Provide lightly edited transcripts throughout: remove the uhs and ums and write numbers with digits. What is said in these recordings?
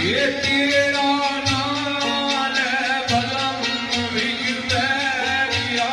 ये तेरा नाल बलम विजय किया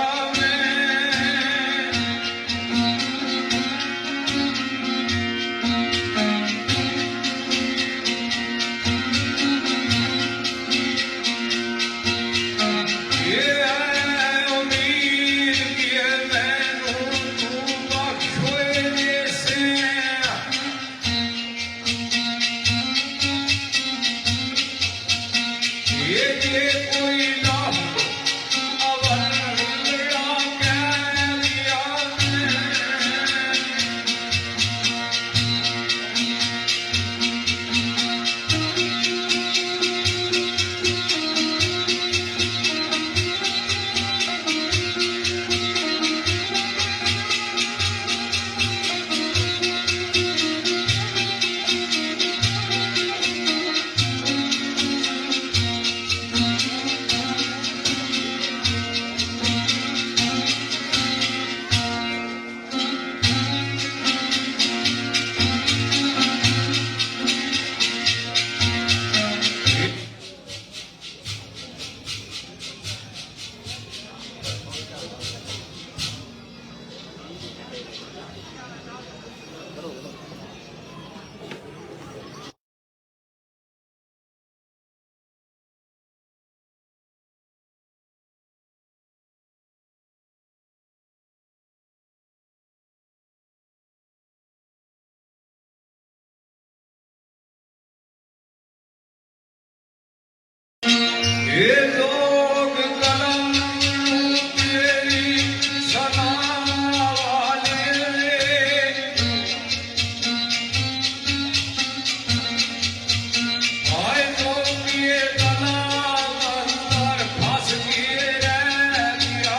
ये लोग कलम तेरी सना वाले आए तो किए तना अंदर फंस किए दिया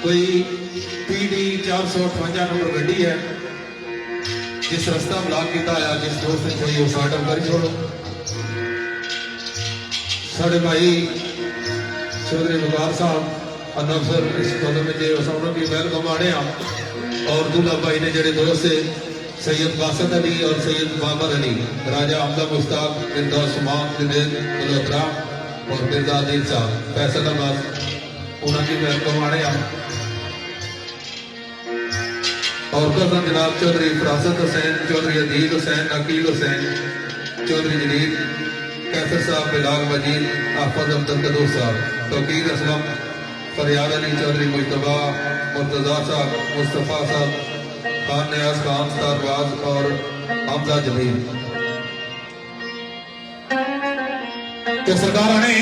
कोई PD 458 नंबर गड्डी है जिस रास्ता ब्लॉक किया है जिस दोस्त ने कोई स्टार्ट अप कर छोड़ो साढ़े भाई चौधरी बुखार साहब अनफसर इस कदम में की वेलकम आने और दूल्हा भाई ने जड़े दोस्त से सैयद कासद अली और सैयद बाबर अली राजा हमदा मुश्ताक मिर्जा सुमान मल्होत्रा और मिर्जा आदिल साहब फैसल अब्बास उन्होंने वेलकम आने और कजन जनाब चौधरी फरासत हुसैन चौधरी अदील हुसैन अकील हुसैन चौधरी जलील कैसर साहब बिलाल मजीद आफद अब्दुल कदूर साहब तौकीर असलम फरियाद अली चौधरी मुजतबा मुर्तजा साहब मुस्तफ़ा साहब खान नियाज खान सरवाज और हमजा जमील के सरकार ने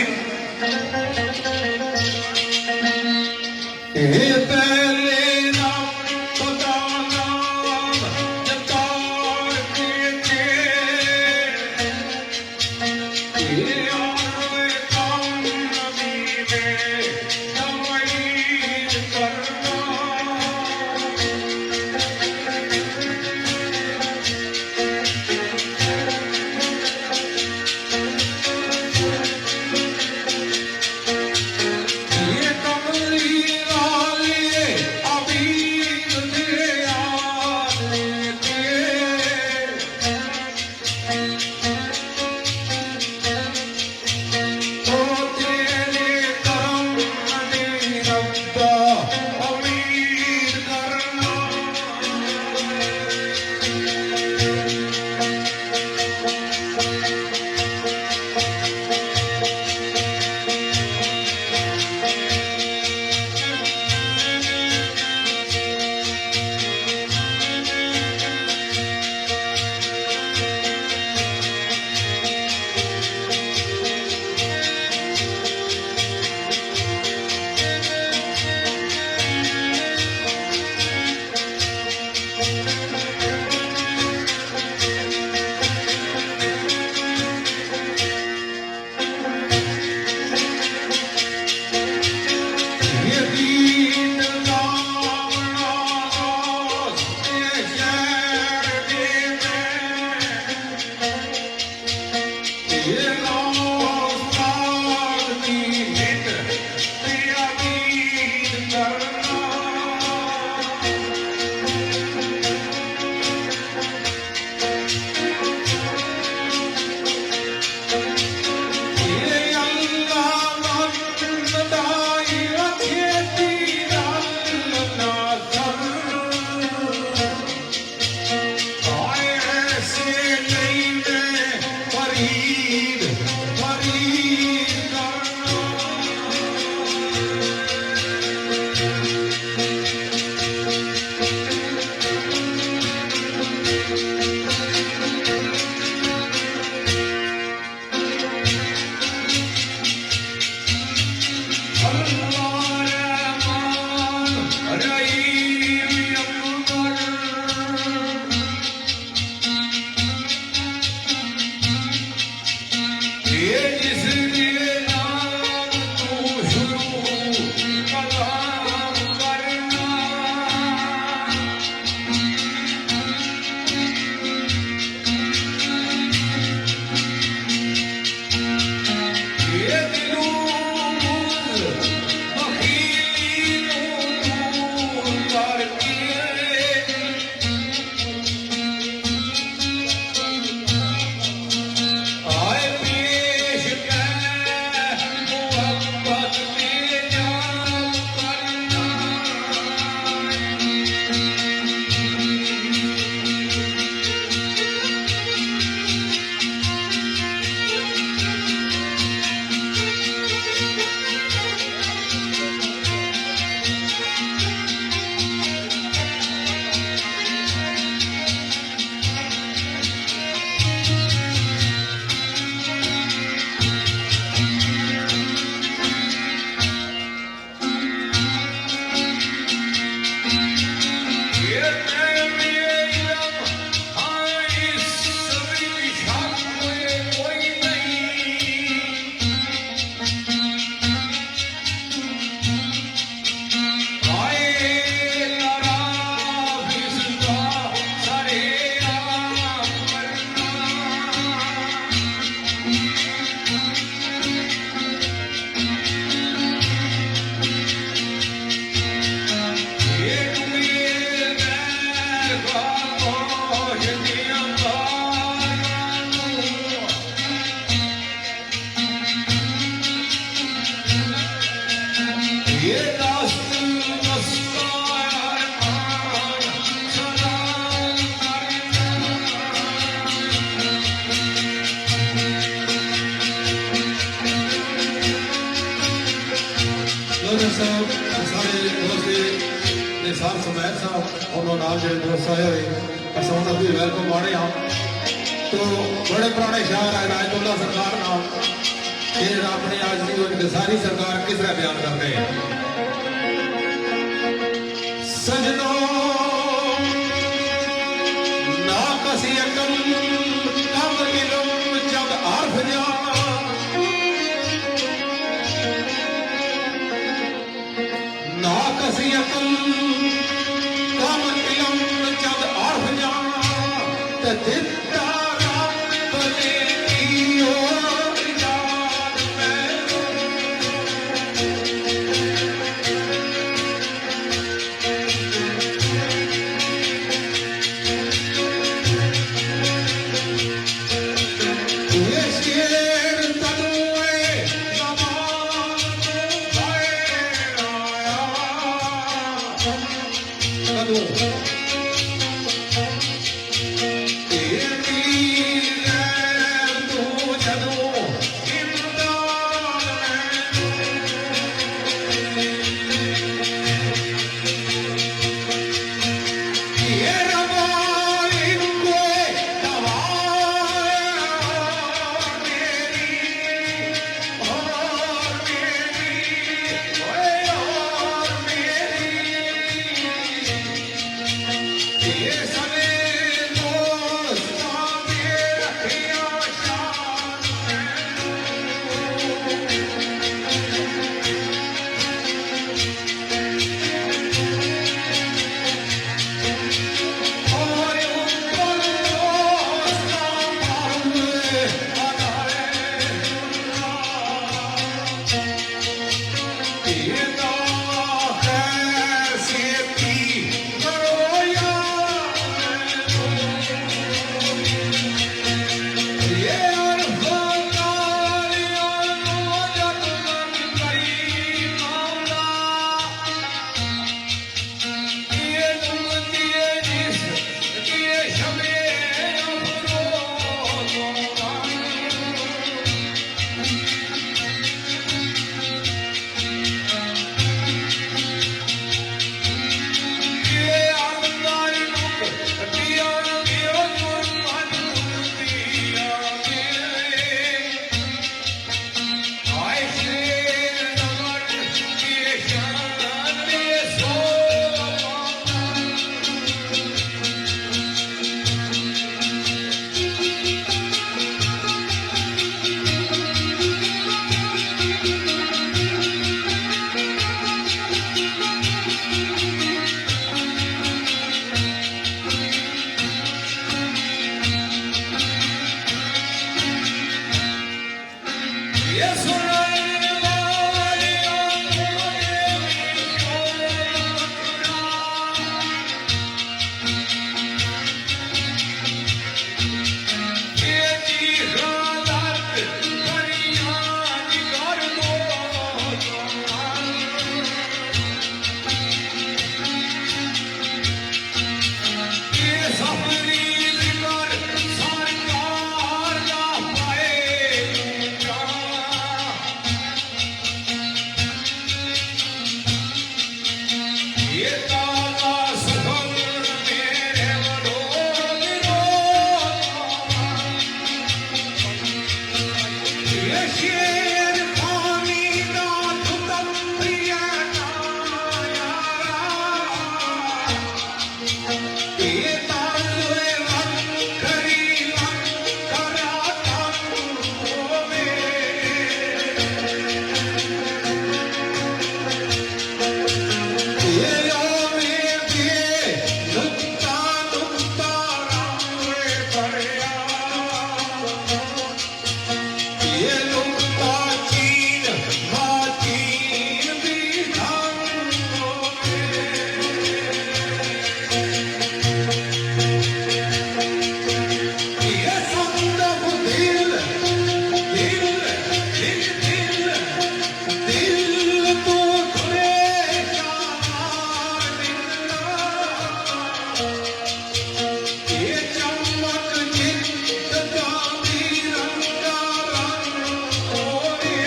ਸਾਹਿਬ ਸਮੈਰ ਸਾਹਿਬ ਉਹਨਾਂ ਨਾਲ ਜਿਹੜੇ ਦੋਸਤ ਆਏ ਹੋਏ ਅਸੀਂ ਉਹਨਾਂ ਦੀ ਵੈਲਕਮ ਮਾਣੇ ਹਾਂ तो बड़े पुराने शायर है राजदौला सरकार नाम ये अपनी आज की सारी सरकार किस तरह बयान करते हैं सजनो ना कसी अकल कम इल्म जब आर्फ जाना ना कसी अकल कम इल्म जब आर्फ जाना ते ताला सुखम मेरे वडोल ये शेर खानी ना तुतम प्रिया नाया ये तालुए वन करी वन करा तालुओ में ये योमे दिए नुक्ता नुक्ता रामुए पड़या ये नुक्ता चीन माचीन भी धामों में ये संदम दिल दिल दिल दिल दिल तो खुले ये चमक जित चांदी रंगा रंग होए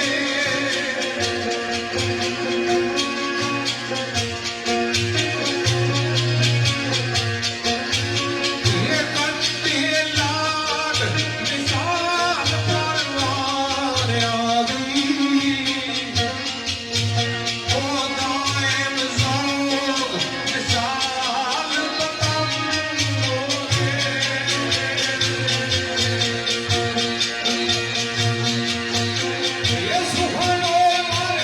ये कट्टी लाड निशान परवान आगी ओ दाएम ज़ौक़ निशान पतंग होए ये सुखनो मर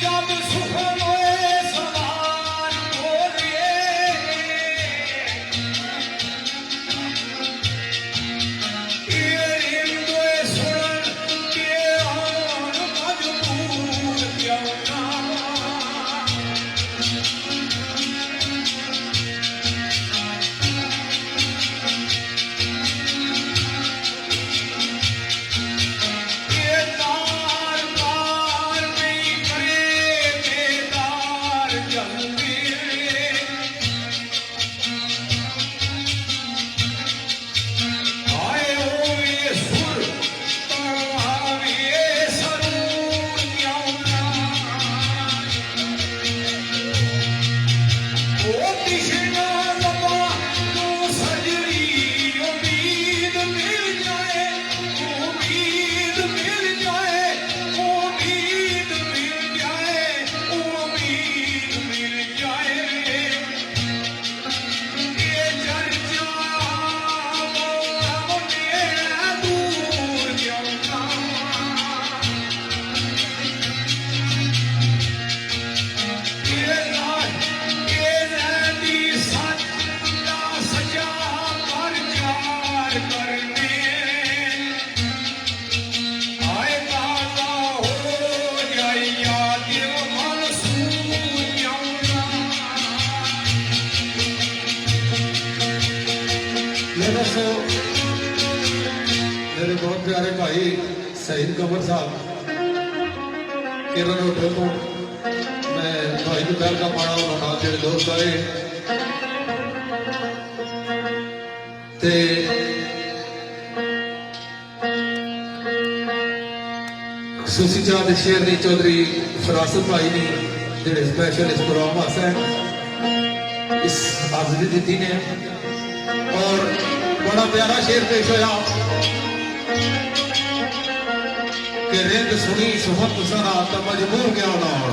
जब सुखनो सवार बोलिए ये इंदुए सुन के आन मजबूर क्यों ना ये तार तार नहीं करे बेदार जल्दी आए हो ये सुर तमाम ये सरूर क्यों ना ओ कृष्णा लबा तो सजरी उम्मीद मिल जाए उम्मीद मिल जाए उम्मीद मिल जाए उम्मीद मिल जाए ये चर्चा मेरा दूर क्यों ना ये नदी सच ना सजा कर चार करने आए ताजा हो जाए याद मनसूर क्यों ना मैं दोस्तों मेरे बहुत प्यारे भाई शहीद कमर साहब किरण होटल को मैं भाई दोपहर का पाना उन्होंने जेडे दोस्त आए ते सुसी चांद शेरनी चौधरी फरासत भाई ने जेडे स्पेशल इस प्रोग्राम वास्ते इस हाजिरी दी ने और बड़ा प्यारा शेर पेश होया कि रिंद सुनी सुहत सना तो मजबूर क्या होना हो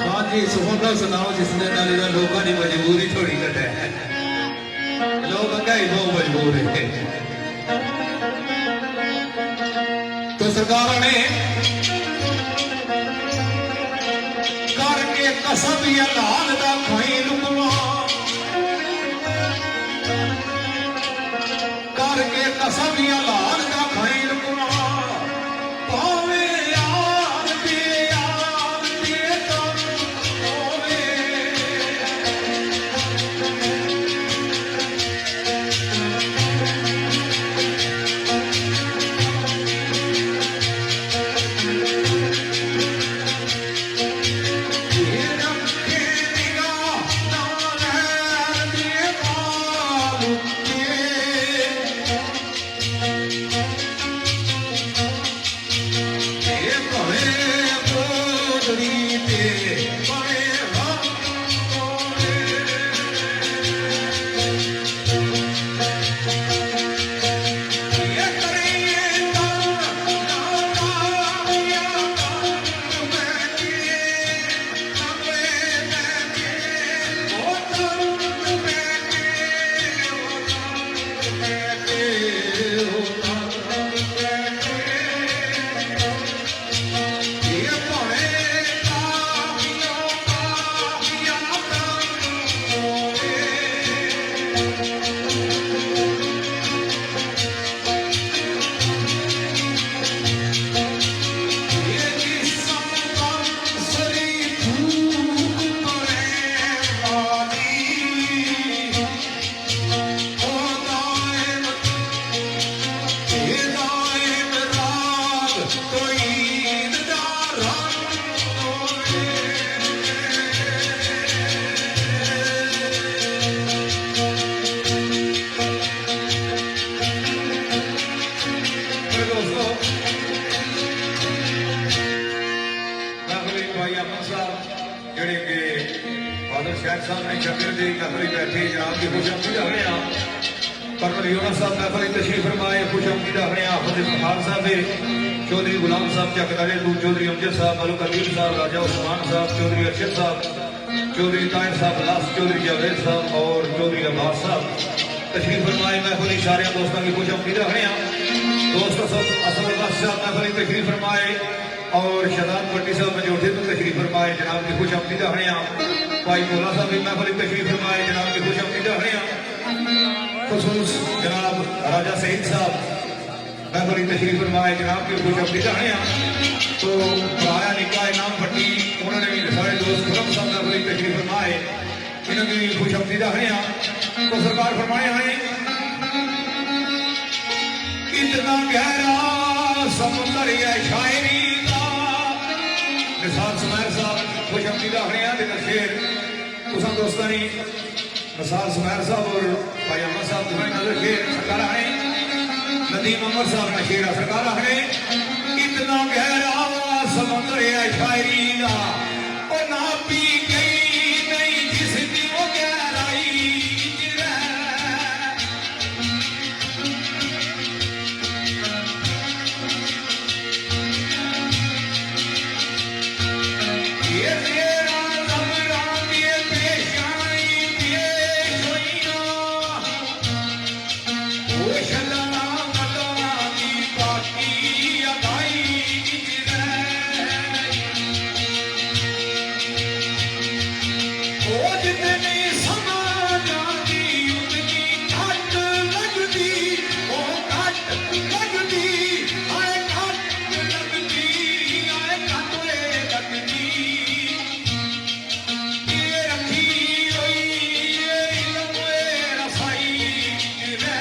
हाँ जी सुहत सुनाओ जिसने नाली का लोगों की मजबूरी थोड़ी घट है लोग कई बहुत मजबूर है तो सरकार ने करके कसम या लाल दा खाई लुकवा करके कसम या लाल दा खाई लुकवा पावे यार दे कम होवे ये रखे निगाह ਜਿਹੜੇ ਕਿ ਫਾਦਰ ਸ਼ਾਹਿਦ ਸਾਹਿਬ ਨੇ ਸ਼ਕਰ ਦੀ ਕਬਰੀ ਬੈਠੇ ਜਨਾਬ ਦੀ ਖੁਸ਼ਾਮਦੀ ਦਾ ਹਰਿਆ परमल योना साहब महफिल तशरीफ फरमाए खुशामदी दा हरिया हाफिज फखार साहब चौधरी गुलाम साहब चकदारे दूर चौधरी अमजद साहब मलुक अमीर साहब राजा उस्मान साहब चौधरी अरशद साहब चौधरी ताहिर साहब लास चौधरी जावेद साहब और चौधरी अब्बास साहब तशरीफ फरमाए महफिल सारे दोस्तों की खुशामदी दा हरिया दोस्तों सब असल अब्बास साहब महफिल तशरीफ फरमाए और शहजाद पट्टी साहब मजोठे तो तशरीफ फरमाए जनाब की खुशामदी दा हरिया भाई मोला साहब महफिल तशरीफ फरमाए जनाब की खुशामदी दा हरिया खसूस जनाब राजा सईद साहब महफिल तशरीफ फरमाए जनाब की खुशामदी दा हरिया तो आया निकाय नाम पट्टी उन्होंने भी सारे दोस्त खुरम साहब महफिल तशरीफ फरमाए इन्होंने खुशामदी दा हरिया तो सरकार फरमाए हैं इतना गहरा समुंदर है शायरी का निसार सुमैर साहब खुशामदी दा हरिया दे शेर तुसा दोस्तां नी निसार सुमैर साहब और भाई अहमद साहब तुम्हें नजर शेर सरकार है नदीम अमर साहब का शेर सरकार है इतना गहरा समुंदर है शायरी का और ना पी गई नहीं जिसकी वो गहराई ये तेरा ज़मरान ये पेशानी पेश होइया ओ शलना मदना की बाकी अदाई ओ जितनी समा जाती उतनी घट लगती ओ घट लगती आए घट लगती आए घटवे लगती ये रखी हुई ये इल्म रसाई ये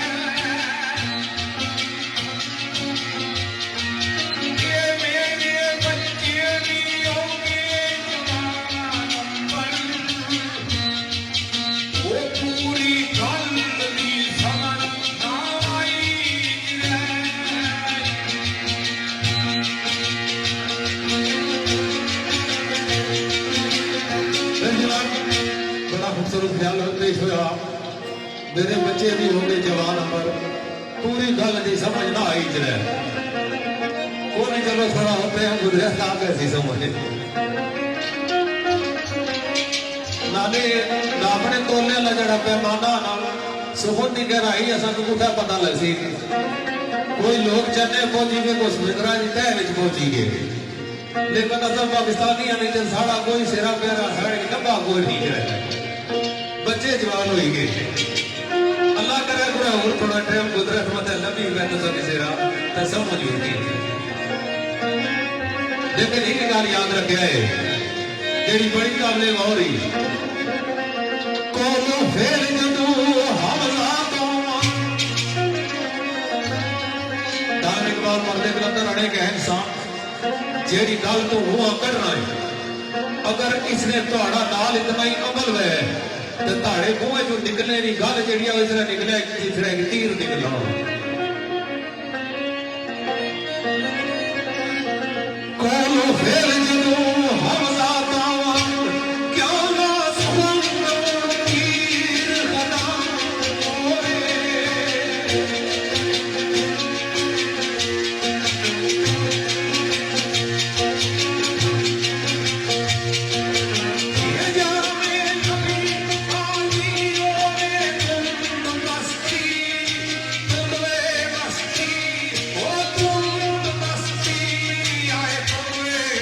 मेरे बच्चे भी होंगे जवान पर वो पूरी गल दी समझ ना आई बड़ा खूबसूरत ख्याल पेश होया मेरे बच्चे भी होंगे जवान पर पूरी गल की समझ ना आई जरा वो नहीं चलो थोड़ा होते हैं गुजरे साहब कैसी समझ नाले अपने तोले ला जड़ा पैमाना ना सुखन की गहराई असा कुठा पता लग सी कोई लोग चने पहुंची गए कुछ मित्रा की तह विच पहुंची गए लेकिन असल पाकिस्तानी नहीं तो साड़ा कोई सिरा प्यारा साढ़े डब्बा कोई नहीं है बच्चे जवान हो गए अल्लाह करे पूरा और थोड़ा टाइम कुदरत मत लभी मैं तो सब सिरा तो समझ होगी लेकिन एक गल याद रखे है जेडी बड़ी काबले गौर ही कोनो फेल जदू हमला दान इकबाल मर्दे कलंदर अड़े के इंसान जेडी गल तो हुआ करना है अगर इसने ਤੁਹਾਡਾ नाल इतना ही अमल है तो ताड़े मुंह जो निकले नहीं गल जेडी इस तरह निकले जिस तरह एक तीर निकलना कोनो फेल जदू हमला क्यों ना सुन तीर खत्म होए ये जाने कभी आनी रोए तुम मस्ती ओ तुम मस्ती आए तुम्हें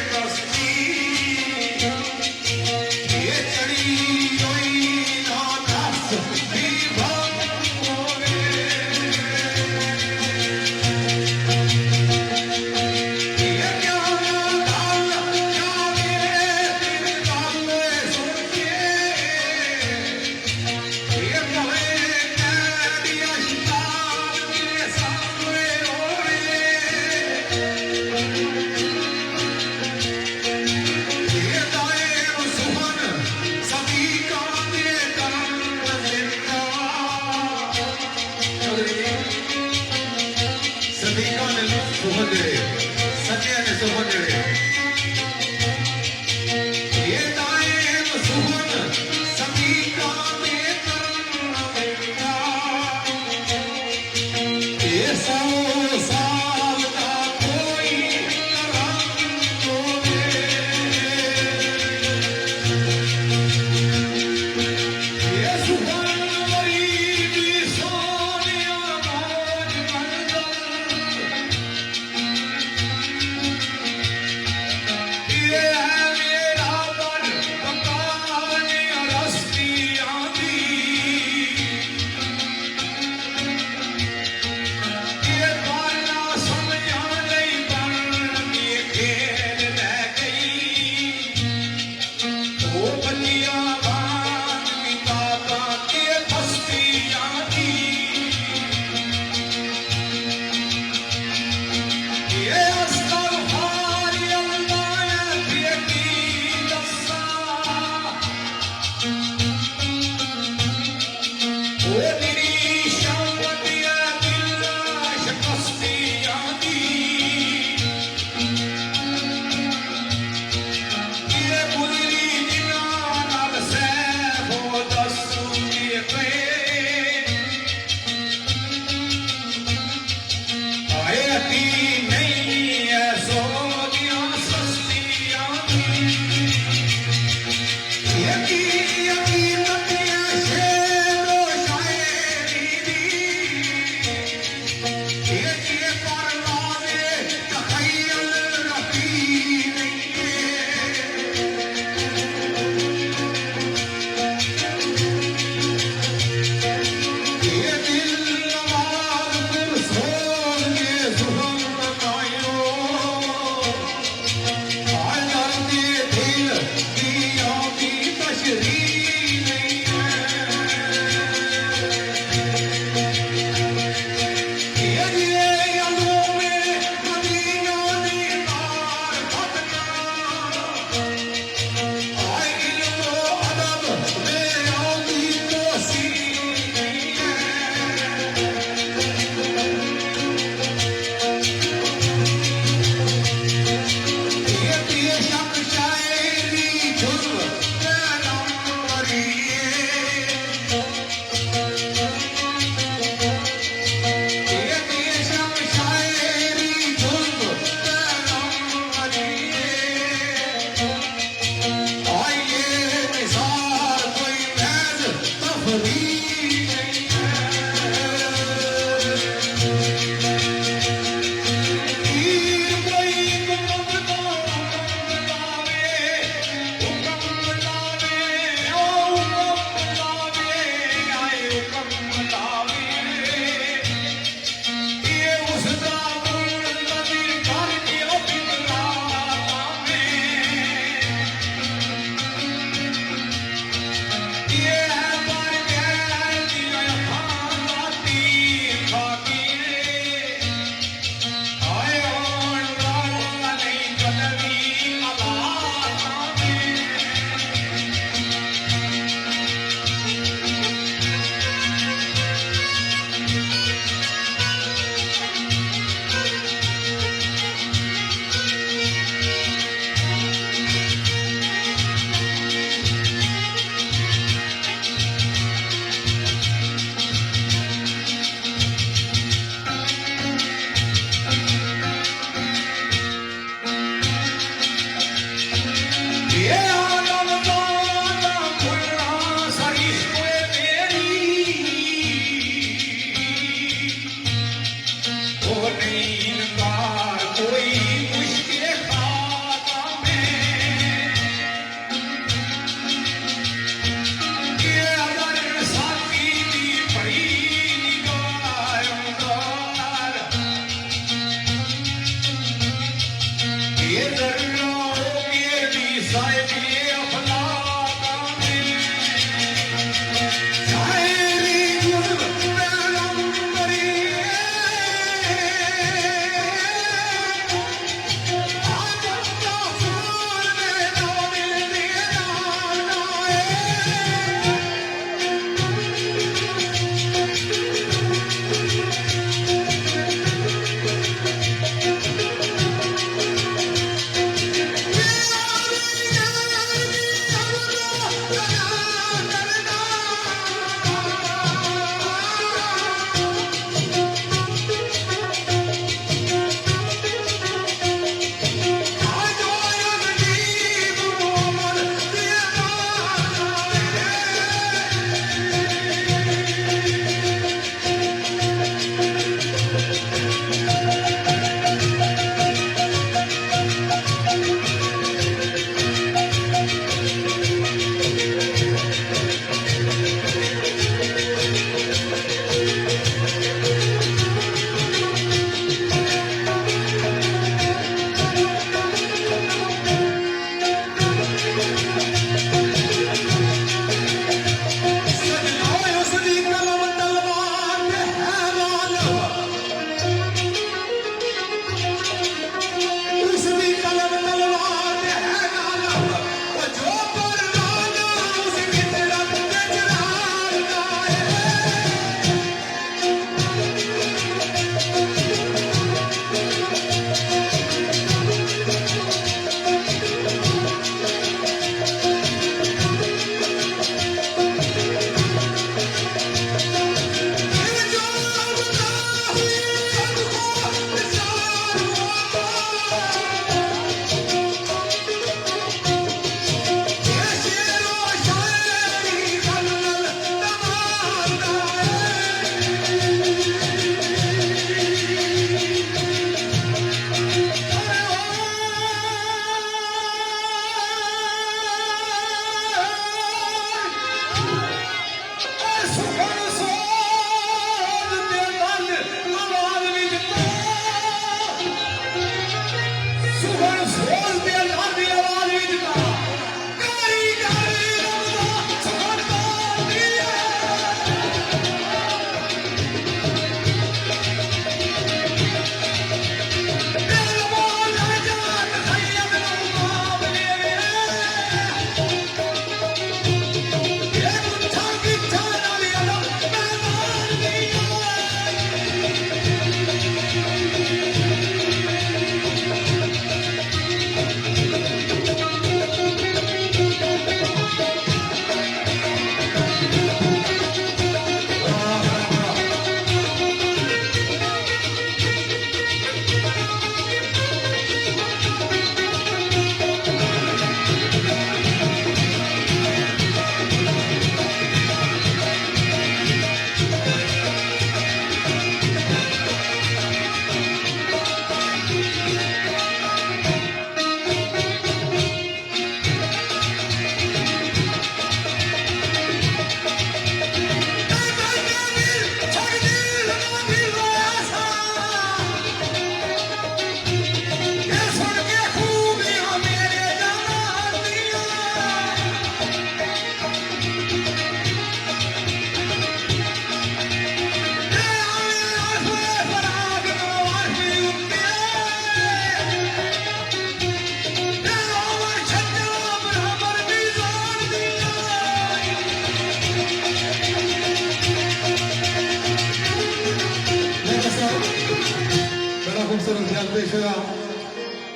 पेश होया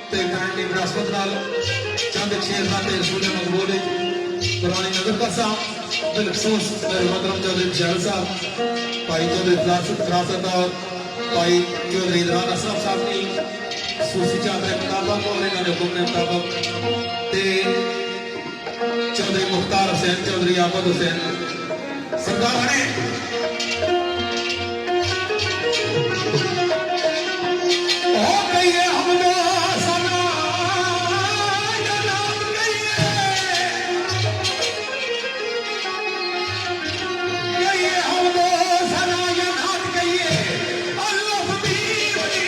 ते काइंडली विरासत नाल चंद शेरना ते रसूल मकबूल पुरानी नजर कसा बिलखसूस मेरे मोहतरम चौधरी शहर साहब भाई चौधरी फरासत और भाई चौधरी इमरान असलम साहब ने सूसी चादर मुताबिक और इन्होंने हुक्म के मुताबिक ते चौधरी मुख्तार हुसैन चौधरी आबद हुसैन सरदार ने हो गई है हमदा सना जनाब गई है हमदा सना जनाब गई है अल्लाह हबीब दी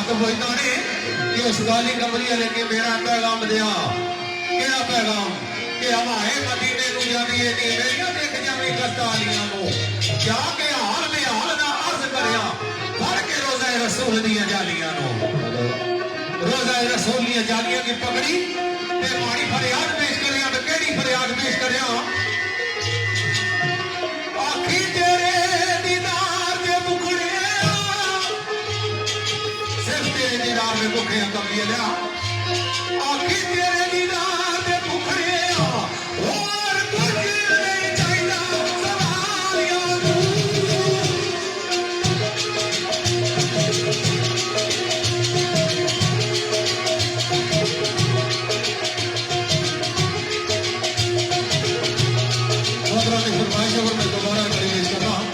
वाकफ होता ने कि उस गाली कमरिया लेके मेरा पैगाम दिया क्या पैगाम कि हमारे मदीने को जानी है नी मेरिया देख जावी कस्तालियां नो जाके हाल में हाल ना अर्ज करया फड़ के रोज़ा रसूल दी जालियां नो रोज़ा रसूल दी जालियां की पकड़ी ते माड़ी फरियाद पेश करया ते केड़ी फरियाद पेश करया आखी तेरे दीदार दे मुखड़े सिर्फ तेरे दीदार में भुखे कमी लिया आखी तेरे दीदार दे मुखड़े और कुछ नहीं चाहिए सवालियां फरमाइश अगर मैं दोबारा पेश कर रहा हूं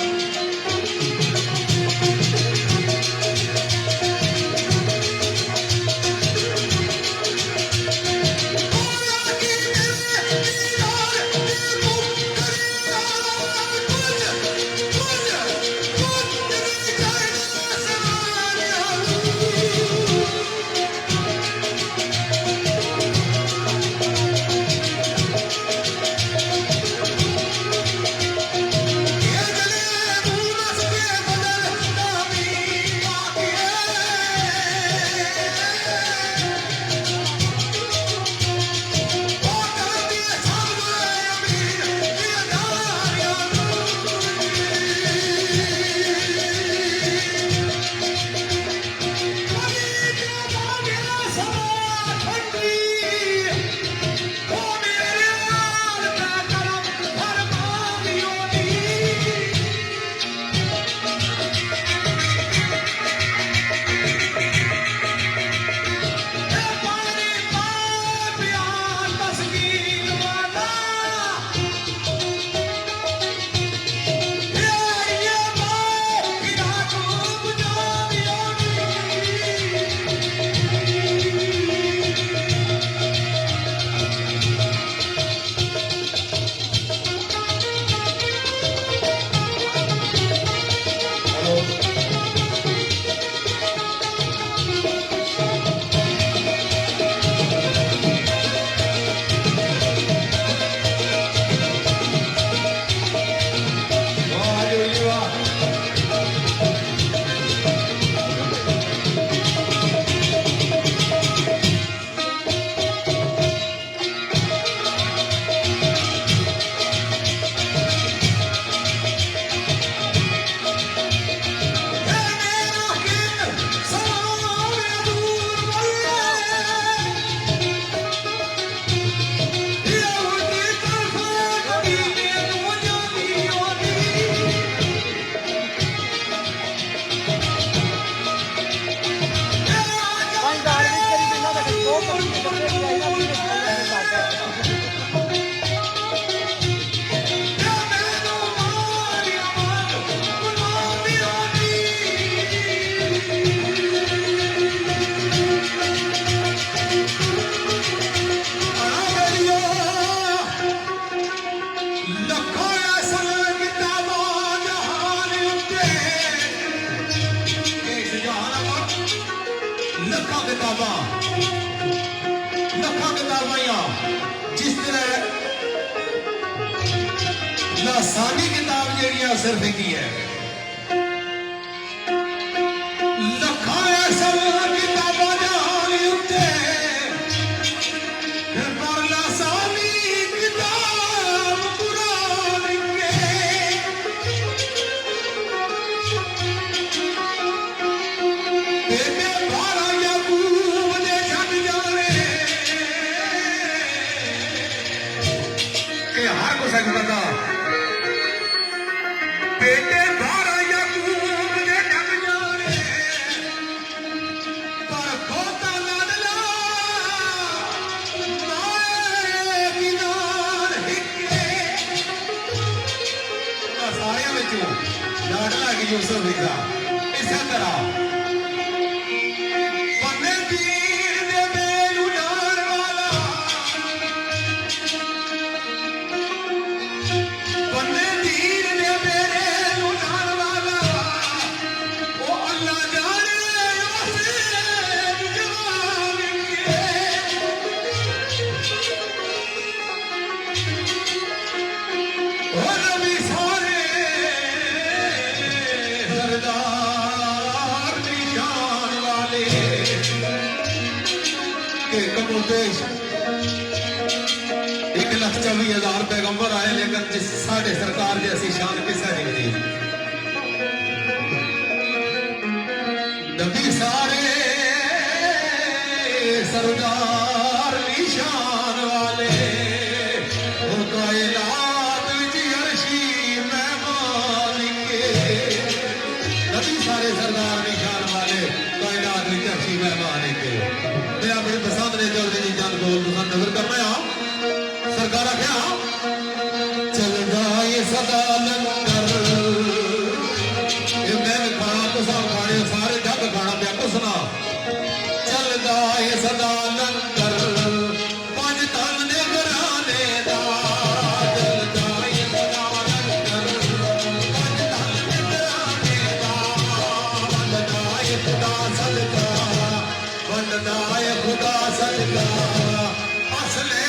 लासानी किताब जी सिर्फ एक ही है लखा ऐसा किताबा जहानी उत्ते पर लासानी किताब कुरान के तेरे बारा याकूब ने छड़ जाने के हर को सच पता बेटे बारा याकूब ने ढक जाने पर खोता लाडला नाए किनार हिके सारे विचों लाडला की यूसुफ हिका इस तरह पन्ने पीर दे बेल उड़ान वाला पन्ने पीर दे बेल उड़ान वाला ओ अल्लाह जाने मुल्तेश 1,24,000 पैगंबर आए लेकिन जिस साढ़े सरकार जैसी शान किसा नहीं मिली नबी सारे सरदार निशान वाले वो कायनात विच अर्शी मेहमान के नबी सारे सरदार निशान वाले कायनात विच अर्शी मेहमान के मैं अपनी पसंद ने चलते जी चंद बोल तुम नजर करना सरकार क्या चलदा ये सदा लंगर ये मैं खाना तो सब खाने सारे जग खाना पे आपको सुना चलदा ये सदा लंगर पंज तन दे घराने दा चलदा ये सदा लंगर पंज तन दे घराने दा वंडदा ये खुदा सदका वंडदा ये खुदा सदका असले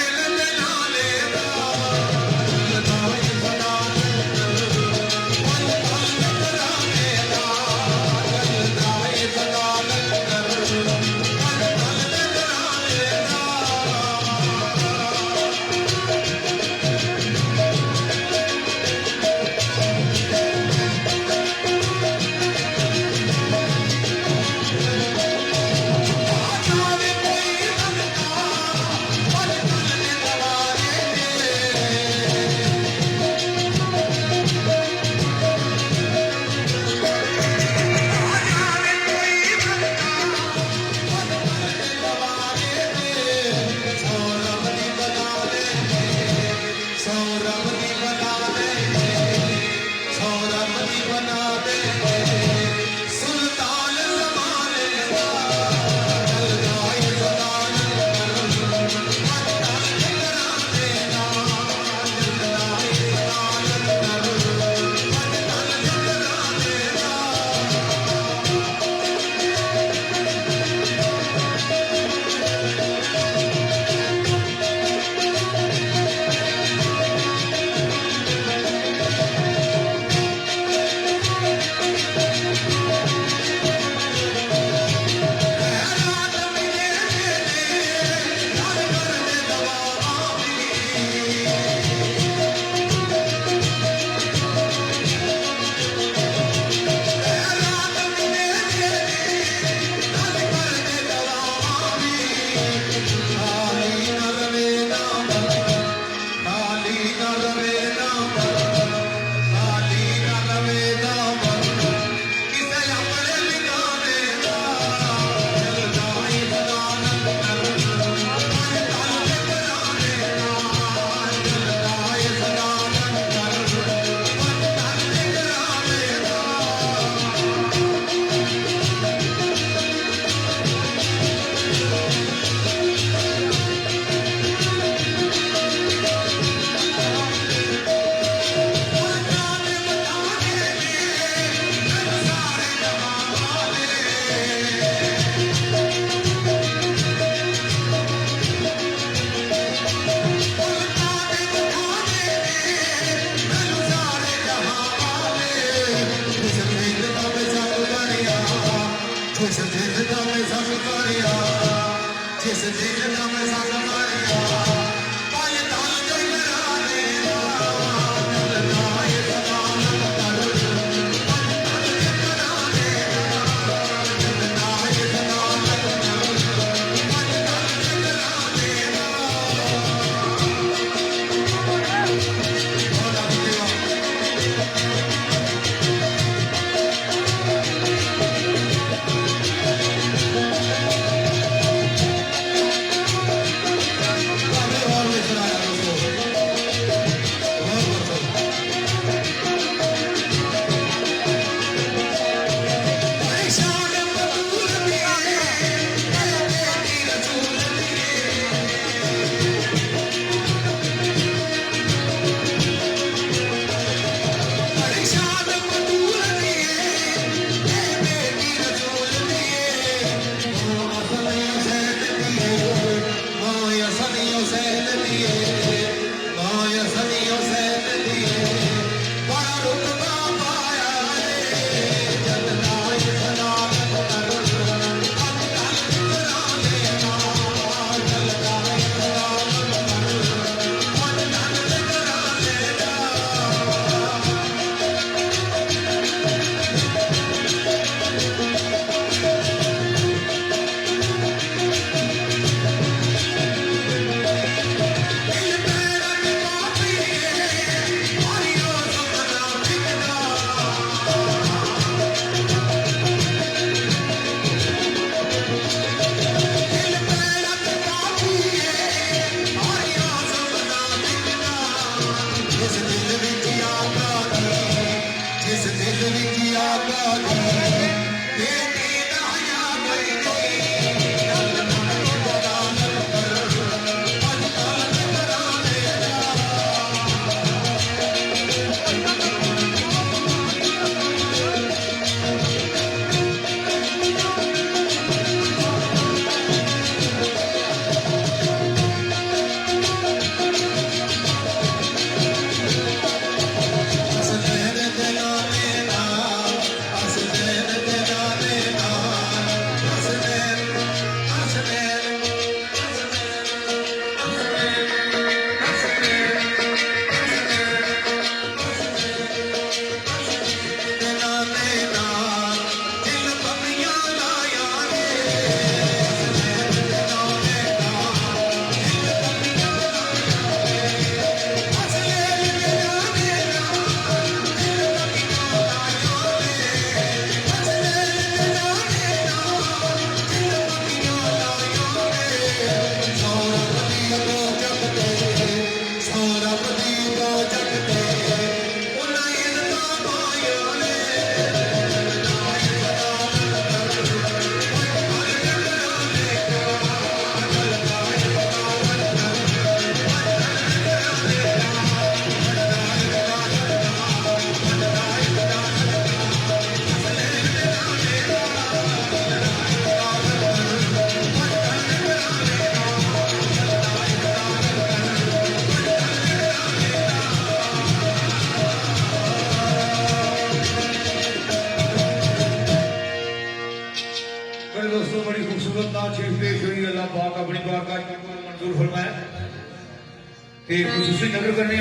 ते खुसूसी नजर करने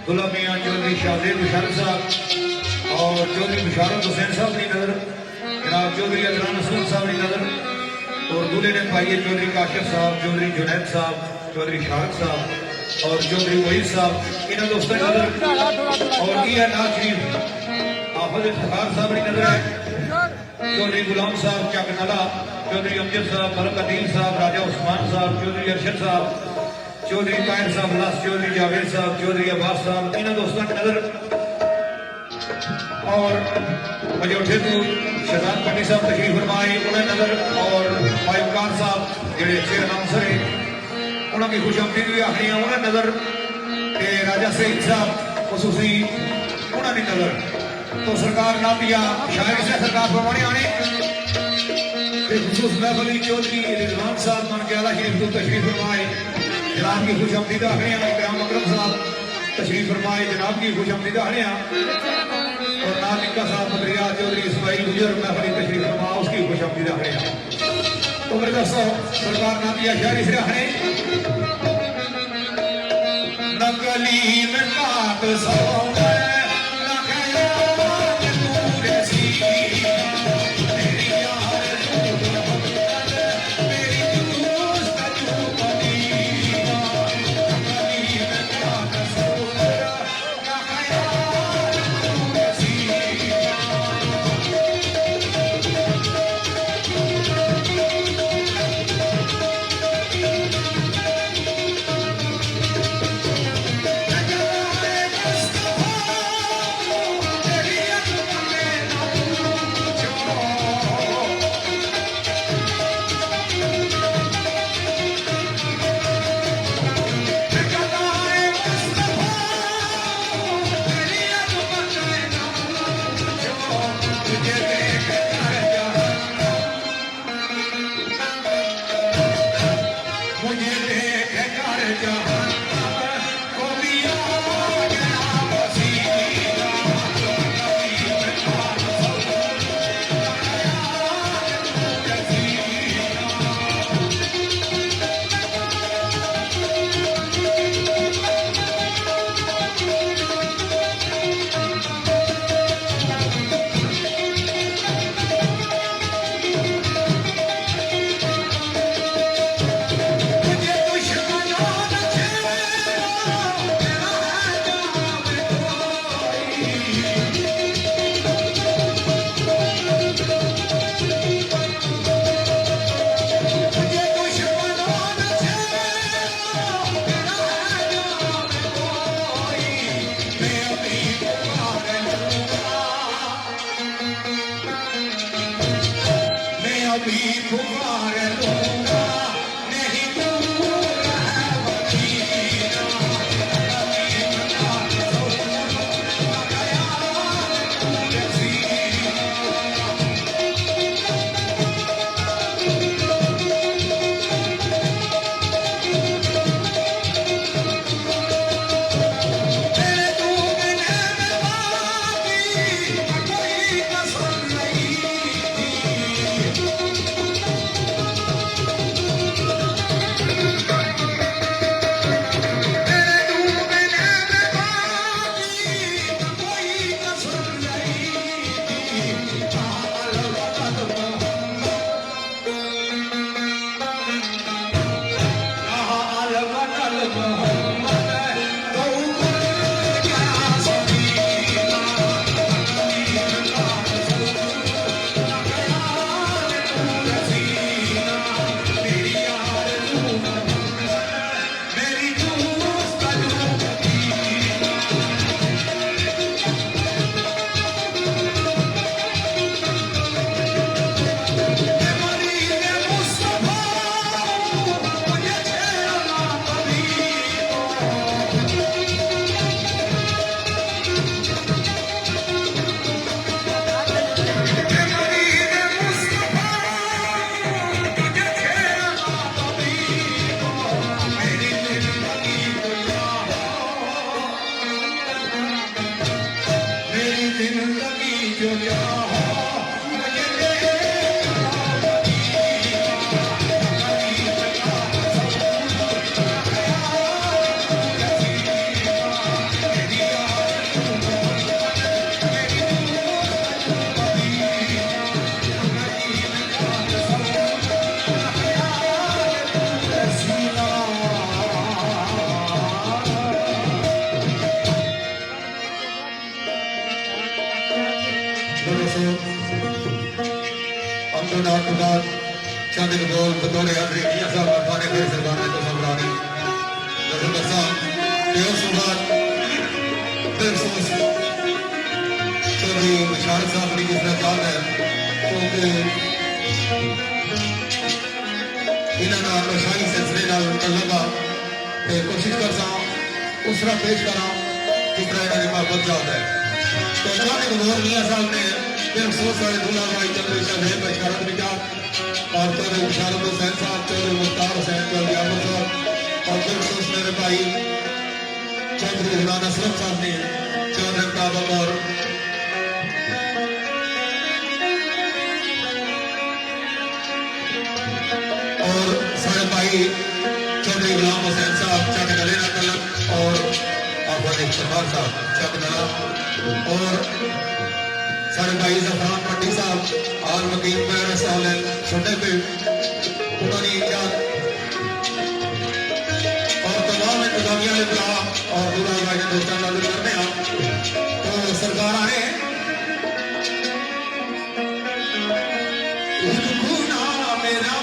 दुल्हा मियां चौधरी शाहदेव मुशर्रफ साहब और चौधरी मुशर्रफ हुसैन साहब की नजर, जनाब चौधरी अदनान हसन साहब की नजर और दूल्हे ने पाई है चौधरी काशिफ साहब, चौधरी जुनैद साहब, चौधरी शारक साहब और चौधरी वहीद साहब इन्होंने दोस्तों की नजर। और ये नाज शरीफ आफज इफ्तिखार साहब की नजर है, चौधरी गुलाम साहब चकनाला, चौधरी अमजद साहब, मलक अदील साहब, राजा उस्मान साहब, चौधरी अरशद साहब, चौधरी ताहिर साहब लस, चौधरी जावेद साहब, चौधरी अब्बास साहब इन्होंने दोस्तों की नजर। और मजोठे तो शहजाद पट्टी साहब तशरीफ फरमाए उन्हें नजर और फायूकार साहब जेडे अच्छे अनाउंसर है उन्होंने खुश आमदीद भी आखनी उन्हें नजर ते राजा सईद साहब खसूसी उन्होंने नजर। तो सरकार ना दिया शायर से सरकार फरमाने आने खसूस महफली चौधरी रिजवान साहब मन के आला शरीफ को तशरीफ फरमाए जनाब की खुश आमदीद आखने इकराम अकरम साहब तशरीफ फरमाए जनाब की खुश आमदीद आखने और नालिका साहब बदरिया चौधरी इस्माइल गुजर महफली तशरीफ फरमा उसकी खुश आमदीद आखने। तो मेरे दोस्तों सरकार ना दिया शायरी से आखने नकली में काट सौ नाथ के बाद चंद बोल बतौर हाजरी मियां साहब अरफाने फिर सरदार को समरानी नजर बसा के उस बाद फिर सोच चौधरी विशाल साहब की जिस तरह चाल है क्योंकि इन्होंने नशाई सिलसिले नाल लगा ते कोशिश कर सा उस तरह पेश करा जिस तरह इन्होंने मोहब्बत जाता है तो चौधरी गौर मियां साहब ने फिर सोच सारे दूल्हा भाई चंद्र शाह बशारत विचार और चौधरी बिशारत हुसैन साहब चौधरी मुख्तार हुसैन चौधरी आमद साहब और फिर सोच मेरे भाई चौधरी गुलाम असलम साहब ने चौधरी मुताबिक और सारे भाई चौधरी गुलाम हुसैन साहब चट गले ना तलक और आफत इफ्तार साहब चट गला और सारे भाई जफरान पट्टी साहब आल वकील मेरा साल सुनने पे उन्होंने याद और तमाम इंतजामिया ने बुला और दूल्हा भाई दोस्तों चालू करने तो सरकार आए मेरा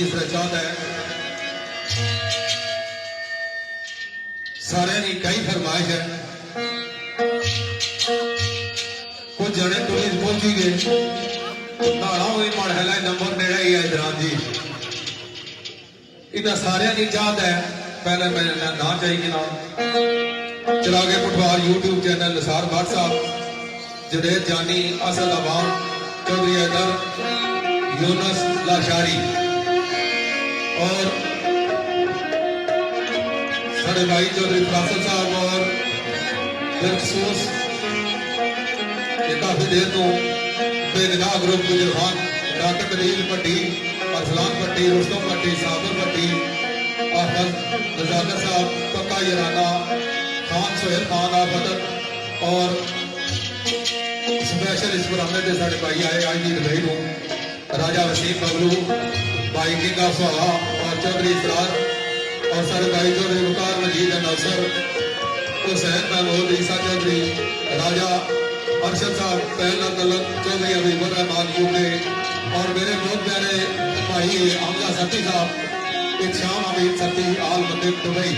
जिस तरह चाहता है सारे की कई फरमाइश है कुछ जने पुलिस पहुंची गए नाला हुई मरहला नंबर नेड़ा ही है इधर जी इन्हें सारे की चाहत है पहले मैं ना चाहिए ना चिरागे पटवार यूट्यूब चैनल निसार भट्ट साहब जुनेद जानी असद अवाम चौधरी हैदर यूनस लाशारी और सारे भाई चौधरी फरासत साहब और बिलखसूस काफी देर तो बेगनाह ग्रुप गुजर खान डॉक्टर कलील भट्टी अरसलान भट्टी रुस्तम भट्टी साबर भट्टी आफत रजाकर साहब पक्का यराना खान सोहेल खान आफत और स्पेशल इस प्रोग्राम से साढ़े भाई आए आज की दुबई को राजा वसीम बबलू भाई किंग ऑफ सुहा और चौधरी इफरार और सारे भाई चौधरी मुकार मजीद नौसर हुसैन महमूद ईसा चौधरी राजा अरशद साहब पहला तलक चौधरी अबीबुर रहमान यूके और मेरे बहुत प्यारे भाई आमला सती साहब इत्शाम अमीर सती आल मंदिर दुबई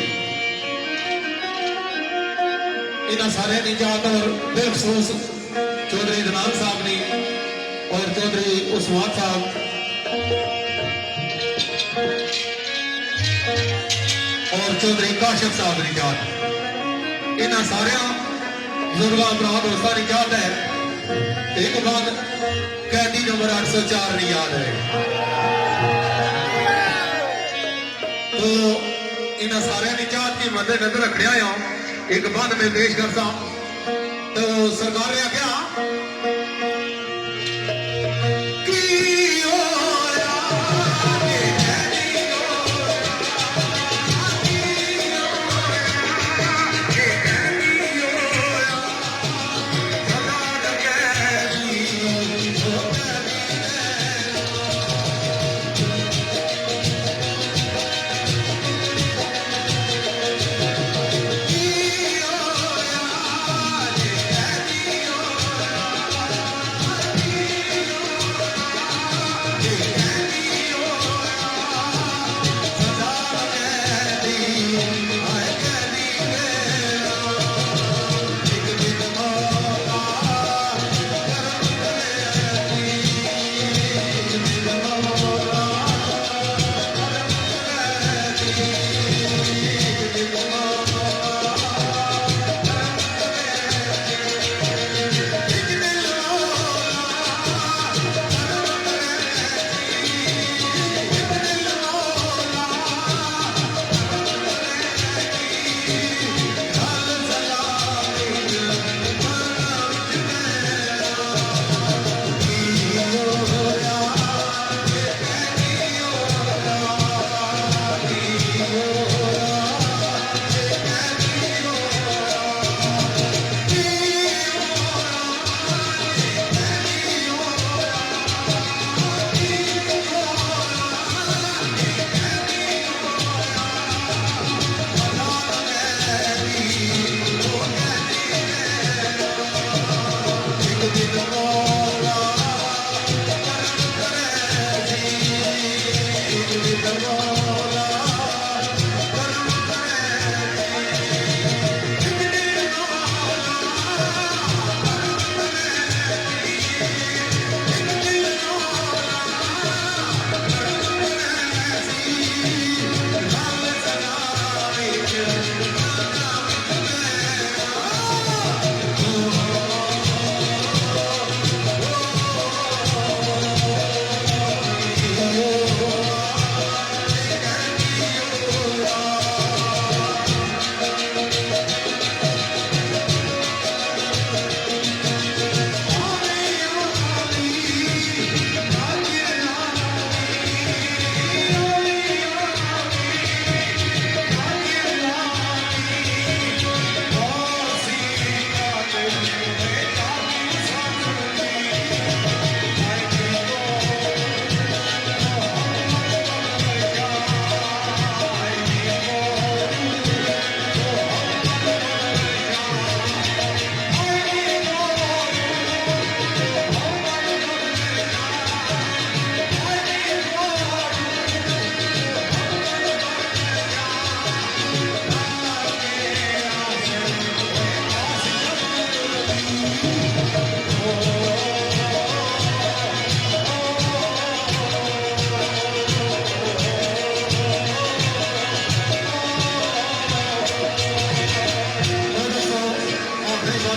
इन्हें सारे निजात और बिलखसूस चौधरी जनाब साहब ने और चौधरी उस्मान साहब और चौधरी काशिफ साहब की जात इन्हें सारे बुजुर्गों भरा दोस्तों की जात है एक बात कैदी नंबर 804 नहीं याद है तो इन सारे की जात की मद्देनजर रखने आया हूं एक बंद में पेश करता हूं तो सरकार ने क्या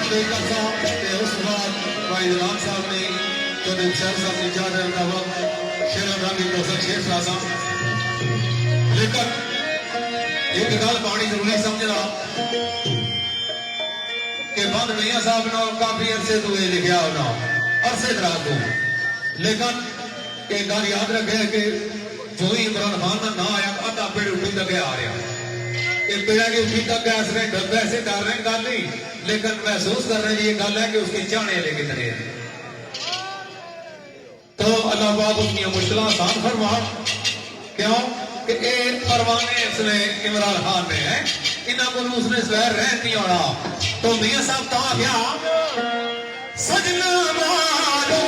ਦੇ ਕਰਦਾ ਤੇ ਉਸ ਤੋਂ ਬਾਅਦ ਭਾਈ ਗੁਲਾਮ ਸਾਹਿਬ ਨੇ ਚੌਧਰੀ ਸਾਹਿਬ ਸਾਹਿਬ ਨੇ ਚਾਹ ਦੇ ਮੁਤਾਬਕ ਸ਼ੇਰਾਂ ਦਾ ਵੀ ਦੋਸਤ ਸ਼ੇਰ ਸਾਜ਼ਾ ਲੇਕਿਨ एक गल पानी जरूरी समझना कि बंद मियां साहब ने काफी अरसे तो ये लिखा होना अरसे दराज को लेकिन एक गल याद रखे कि जो ही इमरान खान का ना आया अद्धा पेड़ उठी तक आ रहा ये पेड़ा की उठी तक वैसे कर रहे हैं गल नहीं लेकिन महसूस कर रहे हैं ये गल है कि उसके चाहने वाले कितने हैं तो अल्लाह पाक उसकी मुश्किल आसान फरमा क्यों कि ये परवाने इसने इमरान खान ने है इन्हों को उसने सवैर रह नहीं आना तो मियां साहब ता गया सजना वालो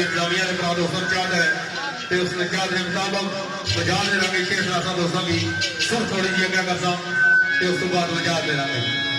इंतजामिया ने कहा दोस्तों चाहता है तो उसने चाह के मुताबिक बजा दे शेर दोस्तों की सिर्फ थोड़ी जी अगर करता तो उस तो बाद बजा दे